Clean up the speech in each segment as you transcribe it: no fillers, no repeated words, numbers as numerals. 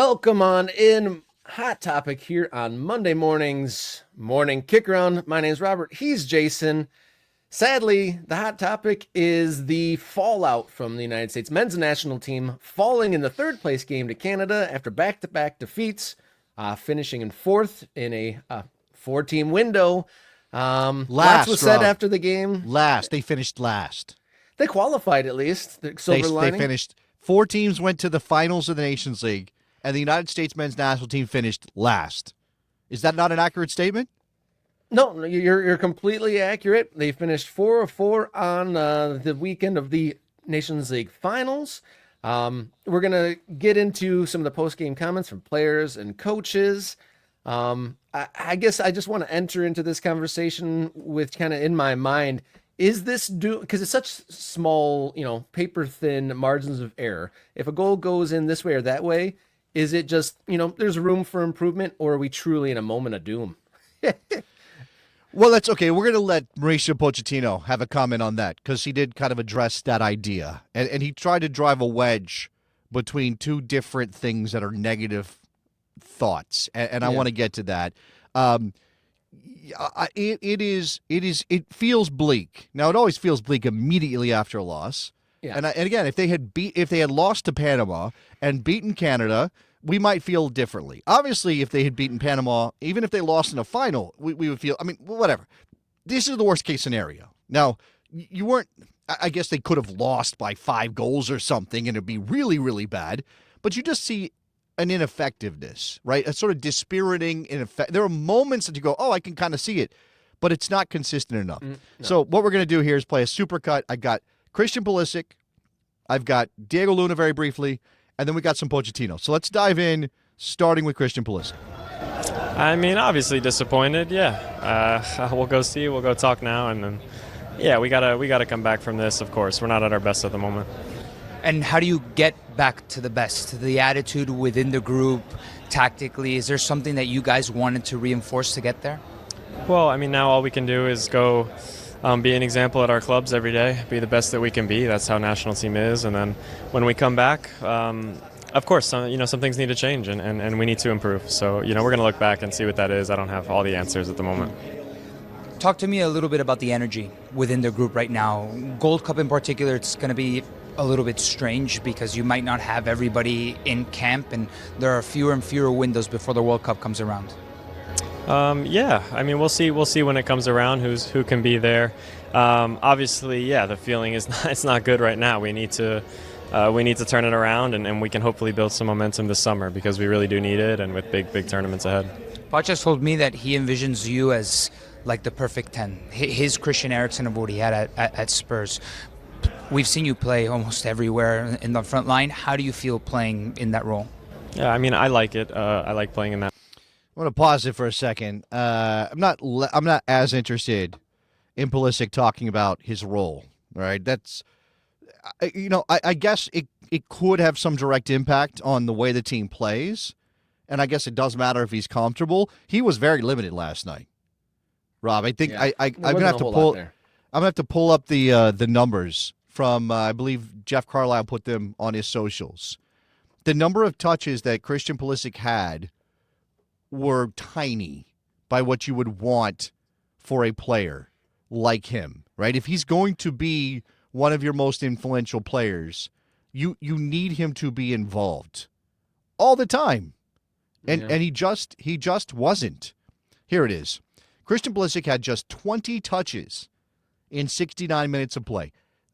Welcome on in. Hot topic here on Monday morning's morning kick around. My name's Robert. He's Jason. Sadly, the hot topic is the fallout from the United States men's national team falling in the third place game to Canada after back-to-back defeats, finishing in fourth in a four-team window. Lots was said after the game. They finished last. They qualified at least. The silver lining. They finished. 4 teams went to the finals of the Nations League, and the United States men's national team finished last. Is that not an accurate statement? No, you're completely accurate. They finished 4 of 4 on the weekend of the Nations League finals. We're going to get into some of the post-game comments from players and coaches. I guess I just want to enter into this conversation with kind of in my mind, is this because it's such small, paper-thin margins of error. If a goal goes in this way or that way, is it just, there's room for improvement, or are we truly in a moment of doom? Well, that's okay. We're going to let Mauricio Pochettino have a comment on that because he did kind of address that idea. And he tried to drive a wedge between two different things that are negative thoughts. And I want to get to that. It feels bleak. Now, it always feels bleak immediately after a loss. Yeah. And again, if they had lost to Panama and beaten Canada, we might feel differently. Obviously, if they had beaten Panama, even if they lost in a final, we would feel, whatever. This is the worst case scenario. Now, you weren't, I guess they could have lost by 5 goals or something, and it'd be really, really bad. But you just see an ineffectiveness, right? A sort of dispiriting ineffect. There are moments that you go, oh, I can kind of see it, but it's not consistent enough. No. So what we're going to do here is play a supercut. I got Christian Pulisic. I've got Diego Luna very briefly. And then we got some Pochettino. So let's dive in, starting with Christian Pulisic. Obviously disappointed, yeah. We'll go see, we'll go talk now, and then, yeah, we gotta come back from this, of course. We're not at our best at the moment. And how do you get back to the best? The attitude within the group, tactically, is there something that you guys wanted to reinforce to get there? Well, now all we can do is go be an example at our clubs every day, be the best that we can be. That's how national team is. And then when we come back, of course, some things need to change and we need to improve. So, we're going to look back and see what that is. I don't have all the answers at the moment. Talk to me a little bit about the energy within the group right now. Gold Cup in particular, it's going to be a little bit strange because you might not have everybody in camp and there are fewer and fewer windows before the World Cup comes around. We'll see when it comes around who can be there. Obviously, yeah, the feeling is it's not good right now. We need to turn it around, and we can hopefully build some momentum this summer because we really do need it, and with big tournaments ahead. Poch has told me that he envisions you as like the perfect 10, his Christian Eriksen of what he had at Spurs. We've seen you play almost everywhere in the front line. How do you feel playing in that role? Yeah, I like it. I like playing in that. I want to pause it for a second. I'm not as interested in Pulisic talking about his role. Right? That's, I guess it could have some direct impact on the way the team plays, and I guess it does matter if he's comfortable. He was very limited last night, Rob. I think I'm gonna have to pull. I'm gonna have to pull up the numbers from I believe Jeff Carlisle put them on his socials. The number of touches that Christian Pulisic had were tiny by what you would want for a player like him, right? If he's going to be one of your most influential players, you need him to be involved all the time. And he just wasn't. Here it is. Christian Pulisic had just 20 touches in 69 minutes of play.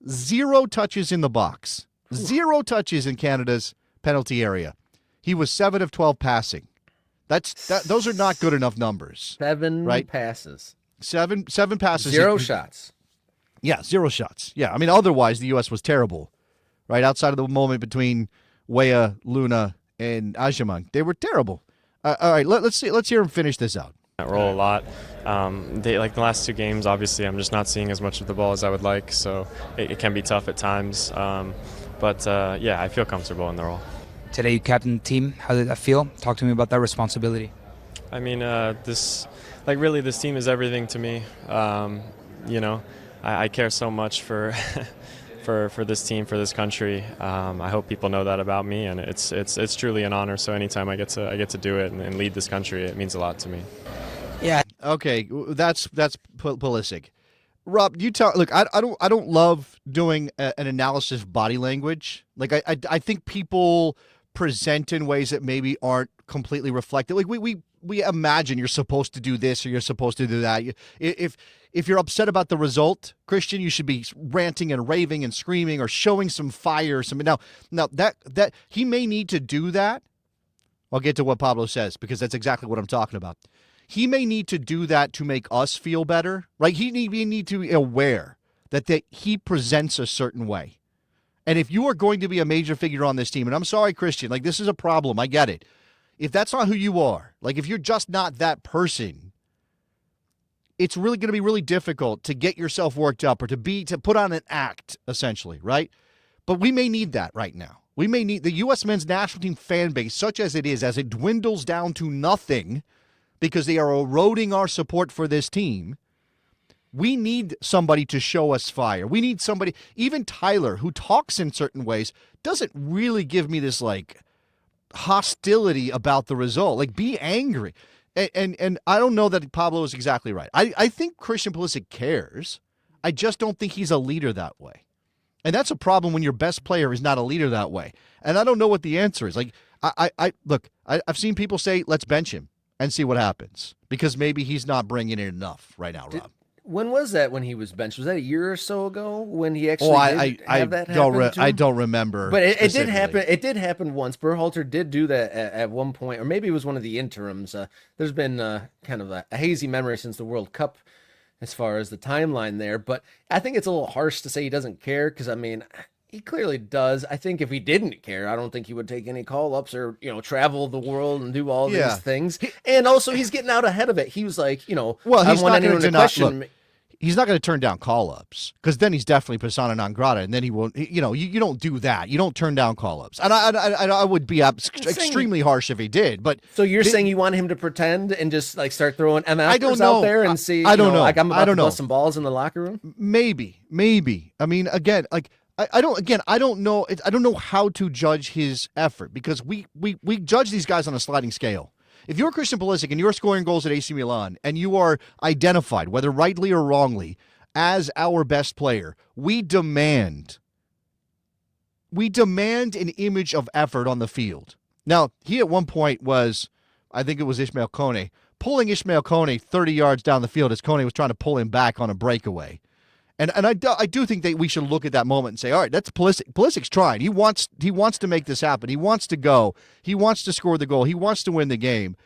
0 touches in the box. 0 touches in Canada's penalty area. He was 7 of 12 passing. Those are not good enough numbers. 7 right? passes. 7 passes. 0 shots. Yeah, 0 shots. Yeah, otherwise the U.S. was terrible, right? Outside of the moment between Weah, Luna, and Ajaman, they were terrible. All right, let's hear him finish this out. That role a lot. The last 2 games, obviously, I'm just not seeing as much of the ball as I would like, so it can be tough at times. But I feel comfortable in the role. Today you captained the team. How did that feel? Talk to me about that responsibility. This team is everything to me. I care so much for for this team, for this country. I hope people know that about me, and it's truly an honor. So anytime I get to do it and lead this country, it means a lot to me. Yeah. Okay, that's Pulisic. Rob, you tell. Look, I don't love doing an analysis of body language. Like I think people present in ways that maybe aren't completely reflective. Like we imagine you're supposed to do this or you're supposed to do that. If you're upset about the result, Christian, you should be ranting and raving and screaming or showing some fire or something. Now that he may need to do that. I'll get to what Pablo says because that's exactly what I'm talking about. He may need to do that to make us feel better, right? We need to be aware that he presents a certain way. And if you are going to be a major figure on this team, and I'm sorry, Christian, like this is a problem, I get it. If that's not who you are, like if you're just not that person, it's really going to be really difficult to get yourself worked up or to put on an act, essentially, right? But we may need that right now. We may need the U.S. men's national team fan base, such as it is, as it dwindles down to nothing, because they are eroding our support for this team. We need somebody to show us fire. We need somebody, even Tyler, who talks in certain ways, doesn't really give me this like hostility about the result. Like, be angry. And I don't know that Pablo is exactly right. I think Christian Pulisic cares. I just don't think he's a leader that way. And that's a problem when your best player is not a leader that way. And I don't know what the answer is. Like, I've seen people say, let's bench him and see what happens, because maybe he's not bringing in enough right now, Rob. When was that when he was benched? Was that a year or so ago when he actually have that happen to him? I don't remember. But it did happen. It did happen once. Berhalter did do that at one point, or maybe it was one of the interims. There's been kind of a hazy memory since the World Cup as far as the timeline there. But I think it's a little harsh to say he doesn't care, because, I mean, he clearly does. I think if he didn't care, I don't think he would take any call-ups or, travel the world and do all these things. And also, he's getting out ahead of it. He was like, well, he's not going to question. He's not going to turn down call-ups, because then he's definitely persona non grata, and then he won't. You don't do that. You don't turn down call-ups. And I would be extremely harsh if he did. But so you're saying you want him to pretend and just like start throwing MFers out there and see? I don't know. Like I'm about to bust some balls in the locker room. Maybe. I mean, again, like. I don't know. I don't know how to judge his effort, because we judge these guys on a sliding scale. If you're Christian Pulisic and you're scoring goals at AC Milan and you are identified, whether rightly or wrongly, as our best player, we demand an image of effort on the field. Now, he at one point was, I think it was Ismail Kone, pulling Ismail Kone 30 yards down the field as Kone was trying to pull him back on a breakaway. And I do think that we should look at that moment and say, all right, that's Pulisic. Pulisic's trying. He wants to make this happen. He wants to go. He wants to score the goal. He wants to win the game.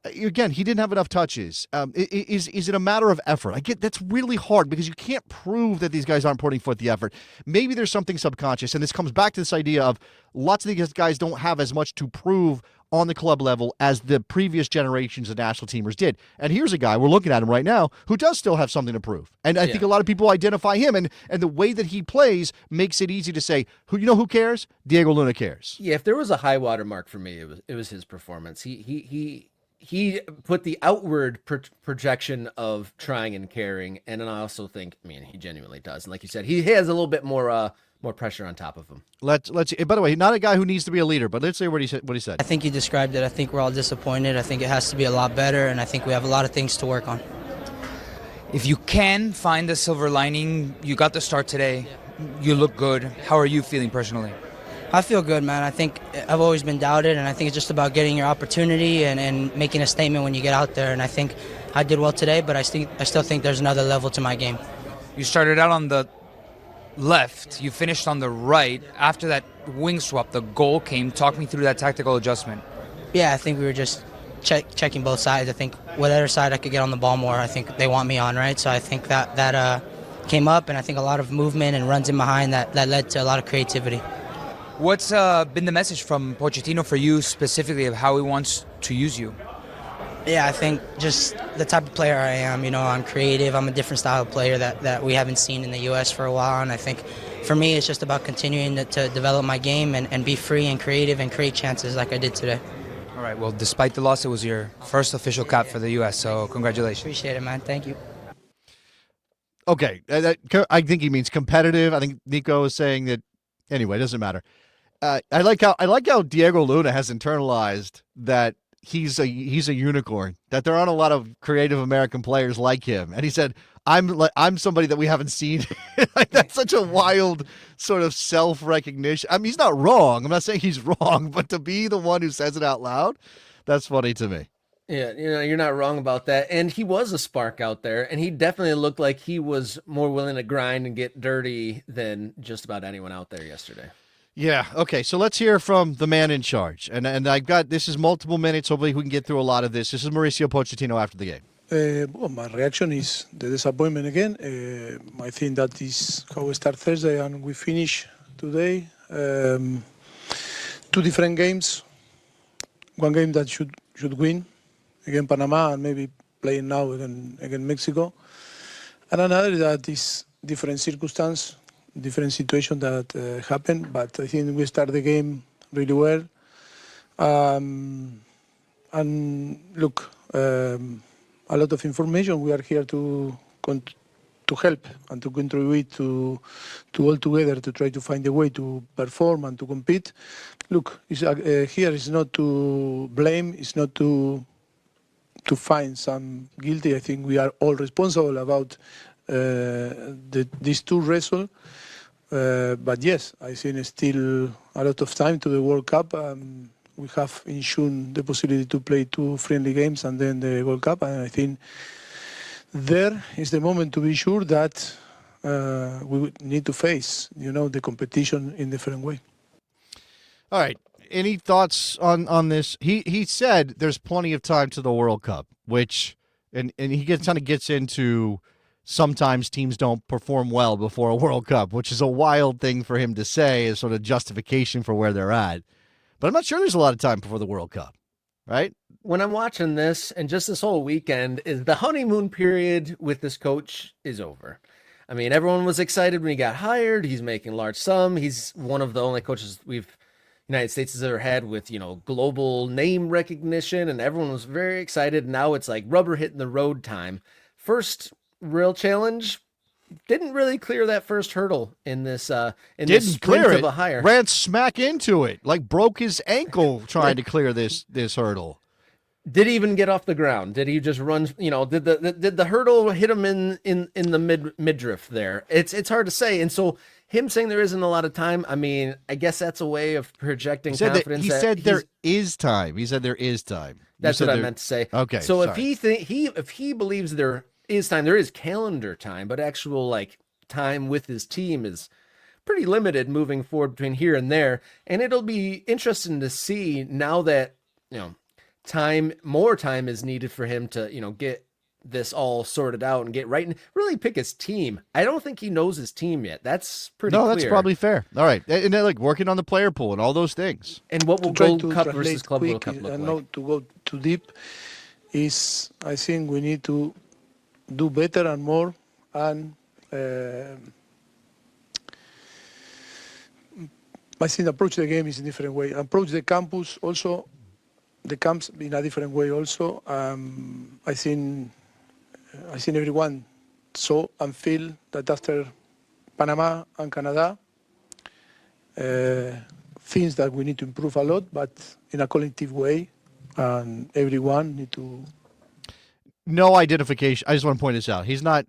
Again, he didn't have enough touches. Is it a matter of effort? I get that's really hard, because you can't prove that these guys aren't putting forth the effort. Maybe there's something subconscious, and this comes back to this idea of lots of these guys don't have as much to prove on the club level as the previous generations of national teamers did. And here's a guy, we're looking at him right now, who does still have something to prove. And I think a lot of people identify him, and the way that he plays makes it easy to say, who cares? Diego Luna cares. Yeah, if there was a high water mark for me, it was his performance. He put the outward projection of trying and caring, and then I also think, he genuinely does. And like you said, he has a little bit more pressure on top of him. Let's. By the way, not a guy who needs to be a leader, but let's say what he said. I think you described it. I think we're all disappointed. I think it has to be a lot better, and I think we have a lot of things to work on. If you can find a silver lining, you got the start today. You look good. How are you feeling personally? I feel good, man. I think I've always been doubted, and I think it's just about getting your opportunity and making a statement when you get out there. And I think I did well today, but I still think there's another level to my game. You started out on the left. You finished on the right. After that wing swap, the goal came. Talk me through that tactical adjustment. Yeah, I think we were just checking both sides. I think whatever side I could get on the ball more, I think they want me on, right? So I think that came up, and I think a lot of movement and runs in behind that led to a lot of creativity. What's been the message from Pochettino for you specifically of how he wants to use you? Yeah, I think just the type of player I am. I'm creative. I'm a different style of player that we haven't seen in the U.S. for a while. And I think for me, it's just about continuing to develop my game and be free and creative and create chances like I did today. All right, well, despite the loss, it was your first official cap for the U.S., so congratulations. Appreciate it, man. Thank you. Okay, I think he means competitive. I think Nico is saying that. Anyway, it doesn't matter. I like how Diego Luna has internalized that he's a unicorn. That there aren't a lot of creative American players like him, and he said, "I'm somebody that we haven't seen." Like, that's such a wild sort of self-recognition. I mean, he's not wrong. I'm not saying he's wrong, but to be the one who says it out loud, that's funny to me. Yeah, you're not wrong about that. And he was a spark out there, and he definitely looked like he was more willing to grind and get dirty than just about anyone out there yesterday. Yeah. Okay. So let's hear from the man in charge. And I've got, this is multiple minutes. Hopefully we can get through a lot of this. This is Mauricio Pochettino after the game. Well, my reaction is the disappointment again. I think that is how we start Thursday and we finish today. Two different games. One game that should win against Panama and maybe playing now against Mexico. And another that is different circumstance, different situation that happened. But I think we start the game really well. And look, a lot of information. We are here to help and to contribute to all together to try to find a way to perform and to compete. Look, here is not to blame. It's not to find some guilty. I think we are all responsible about these two results. But yes, I think still a lot of time to the World Cup. We have in June the possibility to play two friendly games and then the World Cup. And I think there is the moment to be sure that we would need to face, the competition in a different way. All right. Any thoughts on this? He said there's plenty of time to the World Cup, which and he kind of gets into sometimes teams don't perform well before a World Cup, which is a wild thing for him to say as sort of justification for where they're at. But I'm not sure there's a lot of time before the World Cup, right? When I'm watching this and just this whole weekend, is the honeymoon period with this coach is over. I mean, everyone was excited when he got hired. He's making large sum. He's one of the only coaches United States has ever had with, global name recognition, and everyone was very excited. Now it's like rubber hitting the road time. First real challenge, didn't really clear that first hurdle in this this sprint of a hire. Ran smack into it, like broke his ankle trying to clear this hurdle. Did he even get off the ground? Did he just run? Did the hurdle hit him in the midriff there? It's hard to say. And so him saying there isn't a lot of time, I mean, I guess that's a way of projecting confidence. He said there is time. He said there is time. That's what I meant to say. Okay. So sorry. if he believes there is time, there is calendar time, but actual time with his team is pretty limited moving forward between here and there. And it'll be interesting to see now that more time is needed for him to get this all sorted out and get right and really pick his team. I don't think he knows his team yet. That's pretty clear. That's probably fair. All right. And then working on the player pool and all those things. And what will Gold Cup versus Club World Cup look like? Not to go too deep is I think we need to do better and more and I think approach the game is a different way. Approach the campus also, the camps in a different way also. I think everyone saw and feel that after Panama and Canada, things that we need to improve a lot, but in a collective way, and everyone need to. No identification. I just want to point this out. He's not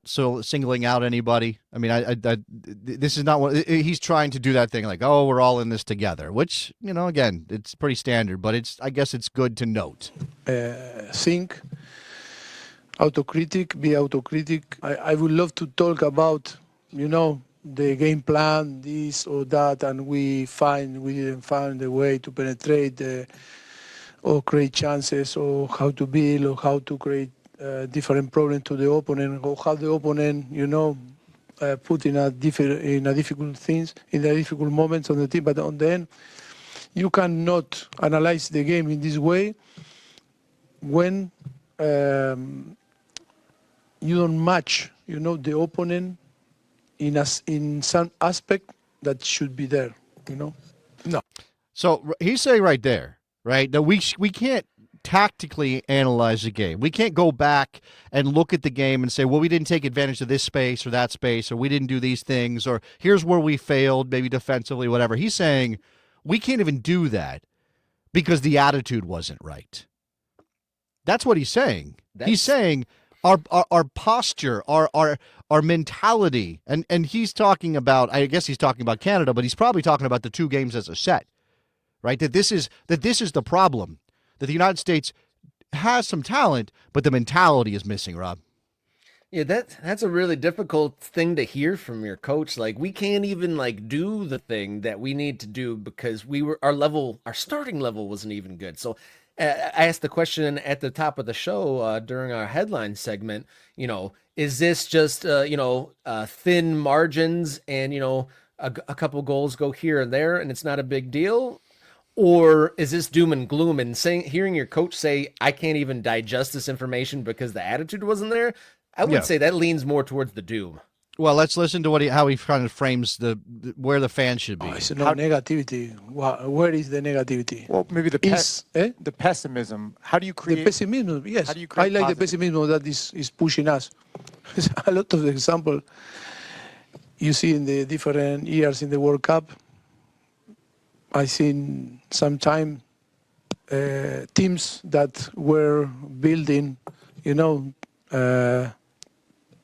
so singling out anybody. I mean, this is not what he's trying to do. That thing like, oh, we're all in this together, which again, it's pretty standard, but I guess it's good to note. Think, autocritic, be autocritic. I would love to talk about, the game plan, this or that, and we didn't find a way to penetrate or create chances, or how to build, or how to create different problems to the opponent, or how the opponent, put in a difficult things, in the difficult moments on the team. But on the end, you cannot analyze the game in this way when you don't match, the opponent in some aspect that should be there, No. So he's saying right there, right? That we can't tactically analyze the game. We can't go back and look at the game and say, well, we didn't take advantage of this space or that space, or we didn't do these things, or here's where we failed, maybe defensively, whatever. He's saying we can't even do that because the attitude wasn't right. That's what he's saying. He's saying our posture, our mentality, and he's talking about, I guess he's talking about Canada, but he's probably talking about the two games as a set, right? That this is the problem. That the United States has some talent, but the mentality is missing, Rob. Yeah, that's a really difficult thing to hear from your coach. Like, we can't even like do the thing that we need to do because our starting level wasn't even good. So I asked the question at the top of the show during our headline segment, is this just, thin margins and, a couple goals go here and there and it's not a big deal? Or is this doom and gloom? And hearing your coach say, I can't even digest this information because the attitude wasn't there, I would say that leans more towards the doom. Well, let's listen to how he kind of frames where the fans should be. It's no negativity. Where is the negativity? Well, maybe the pessimism. How do you create the pessimism? Yes, how do you create I like positive? the pessimism that is pushing us. A lot of the example you see in the different years in the World Cup. I seen sometime teams that were building,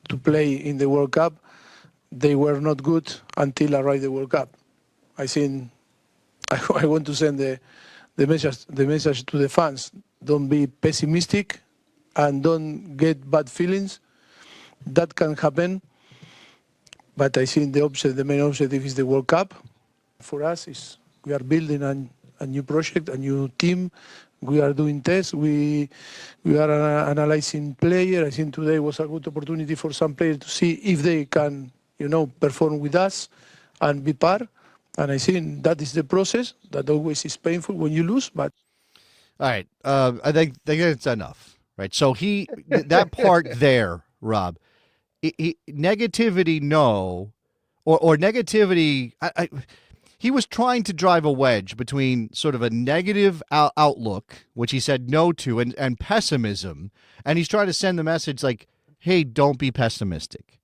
to play in the World Cup, they were not good until arrived the World Cup. I want to send the message to the fans. Don't be pessimistic and don't get bad feelings. That can happen. But I think the main objective is the World Cup. For us, we are building a new project, a new team. We are doing tests. We are analyzing players. I think today was a good opportunity for some players to see if they can, perform with us and be part. And I think that is the process that always is painful when you lose. But all right, I think it's enough, right? So that part there, Rob, negativity, no, or negativity. He was trying to drive a wedge between sort of a negative outlook, which he said no to, and pessimism. And he's trying to send the message like, hey, don't be pessimistic.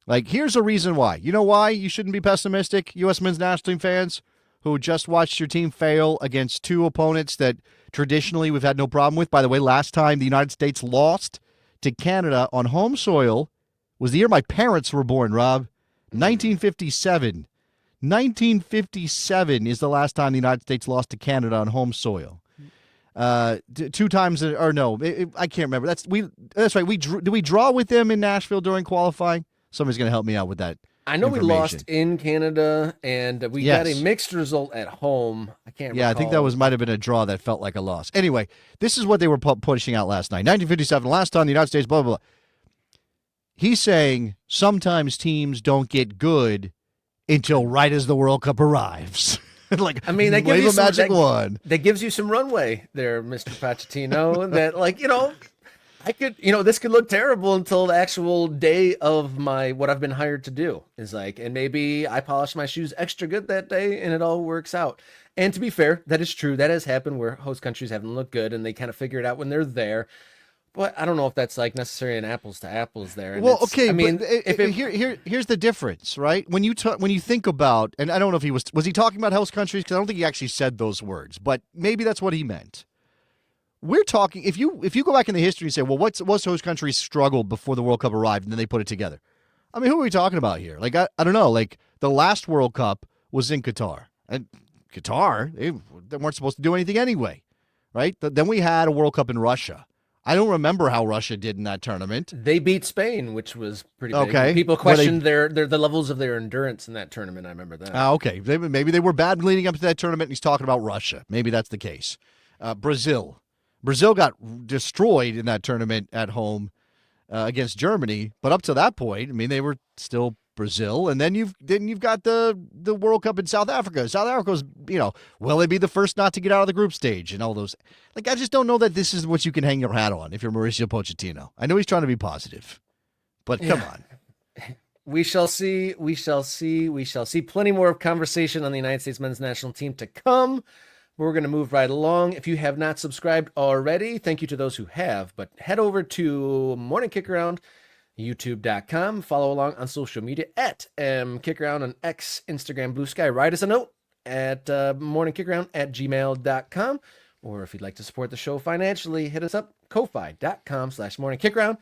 Like, here's a reason why. You know why you shouldn't be pessimistic, U.S. men's national team fans who just watched your team fail against two opponents that traditionally we've had no problem with? By the way, last time the United States lost to Canada on home soil was the year my parents were born, Rob, 1957. 1957 is the last time the United States lost to Canada on home soil. 2 times, or no, I can't remember. That's right. Did we draw with them in Nashville during qualifying? Somebody's going to help me out with that. I know we lost in Canada, and we got a mixed result at home. I can't recall. I think that might have been a draw that felt like a loss. Anyway, this is what they were pushing out last night. 1957, last time the United States, blah, blah, blah. He's saying sometimes teams don't get good until right as the World Cup arrives. That gives you a magic wand. That gives you some runway there, Mr. Pochettino. That, I could, this could look terrible until the actual day of what I've been hired to do is and maybe I polish my shoes extra good that day and it all works out. And to be fair, that is true. That has happened where host countries haven't looked good and they kind of figure it out when they're there. But I don't know if that's necessarily an apples to apples there. And here's the difference, right? When you think about, and I don't know if was he talking about host countries, because I don't think he actually said those words, but maybe that's what he meant. We're talking, if you go back in the history and say, well, what's host countries struggled before the World Cup arrived, and then they put it together. I mean, who are we talking about here? I don't know. The last World Cup was in Qatar, and Qatar they weren't supposed to do anything anyway, right? Then we had a World Cup in Russia. I don't remember how Russia did in that tournament. They beat Spain, which was pretty big. Okay. People questioned the levels of their endurance in that tournament. I remember that. Okay. Maybe they were bad leading up to that tournament, and he's talking about Russia. Maybe that's the case. Brazil got destroyed in that tournament at home against Germany, but up to that point, they were still Brazil, and then you've got the World Cup in South Africa. South Africa's, will they be the first not to get out of the group stage and all those? I just don't know that this is what you can hang your hat on if you're Mauricio Pochettino. I know he's trying to be positive, but come on. We shall see. We shall see. We shall see. Plenty more conversation on the United States men's national team to come. We're going to move right along. If you have not subscribed already, thank you to those who have, but head over to Morning Kick Around, youtube.com. Follow along on social media at Kickaround on X, Instagram, Blue Sky. Write us a note at morningkickaround@gmail.com. Or if you'd like to support the show financially, hit us up, ko-fi.com/morningkickaround.